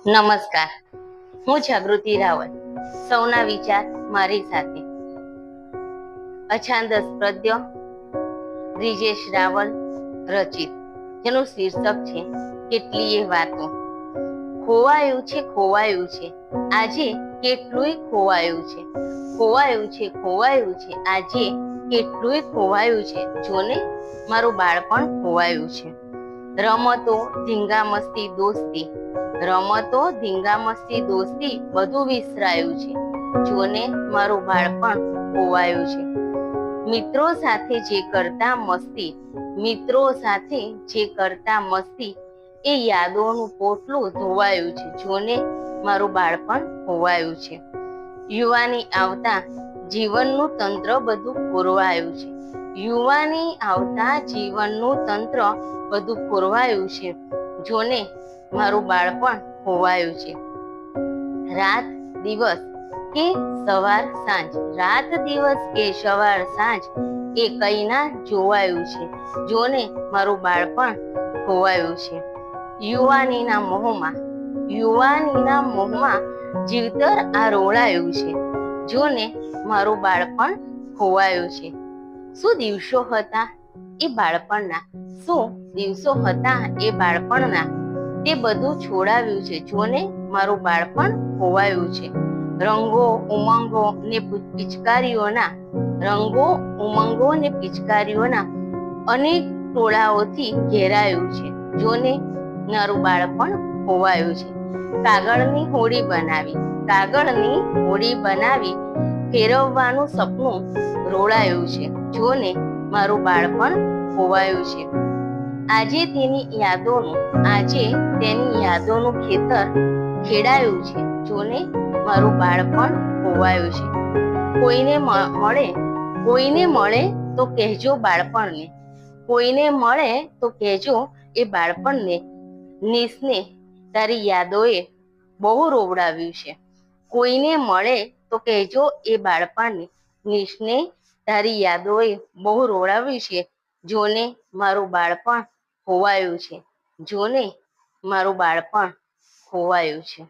નમસ્કાર, હું જાગૃતિ રાવલ. સૌના વિચાર મારી સાથે. અછાંદસ પદ્ય બ્રિજેશ રાવલ રચિત, જેનું શીર્ષક છે કેટલીય વાતો. ખોવાયું છે, ખોવાયું છે આજે કેટલુંય ખોવાયું છે. ખોવાયું છે, ખોવાયું છે આજે કેટલુંય ખોવાયું છે. જોને મારું બાળપણ ખોવાયું છે. રમતો, ધીંગા મસ્તી, દોસ્તી, રમતો, ધીંગા મસ્તી, દોસ્તી બધું વિસરાયું છે. જોને મારું બાળપણ ખોવાયું છે. મિત્રો સાથે જે કરતા મસ્તી, મિત્રો સાથે જે કરતા મસ્તી, એ યાદોનું પોટલું ધોવાયું છે. જોને મારું બાળપણ ખોવાયું છે. યુવાની આવતા જીવનનું તંત્ર બધું ખોરવાયું છે. યુવાની આવતા જીવનનું તંત્ર બધું ખોરવાયું છે. જોને મારું બાળપણ ખોવાયું છે. રાત દિવસ કે સવાર સાંજ, રાત દિવસ કે સવાર સાંજ એ કઈ ના જોવાયું છે. જોને મારું બાળપણ ખોવાયું છે. યુવાનીના મોહમાં, યુવાનીના મોહમાં જીવતર આ રોળાયું છે. જોને મારું બાળપણ ખોવાયું છે. શું દિવસો હતા એ બાળપણના, શું દિવસો હતા એ બાળપણના, તે બધું છોડાવ્યું છે. જોને મારું બાળપણ ખોવાયું છે. રંગો, ઉમંગો ને પિચકારીઓના, રંગો, ઉમંગો ને પિચકારીઓના અનેક ટોળાઓથી ઘેરાયું છે. જોને મારું બાળપણ ખોવાયું છે. કાગળની હોડી બનાવી, કાગળની હોડી બનાવી ફેરવવાનું સપનું રોળાયું છે. જોને મારું બાળપણ ખોવાયું છે. આજે તેની યાદોનું, આજે તેની યાદોનું ખેતર ખેડાયું છે. જોને મારું બાળપણ ખોવાયું છે. કોઈને મળે, કોઈને મળે તો કહેજો બાળપણને, કોઈને મળે તો કહેજો એ બાળપણને, નિસને તારી યાદોએ બહુ રોવડાવ્યું છે. કોઈને મળે તો કહેજો એ બાળપણને, નિસને તારી યાદોએ બહુ રોવડાવ્યું છે. જોને મારું બાળપણ ખોવાયું છે. જોને મારું બાળપણ ખોવાયું છે.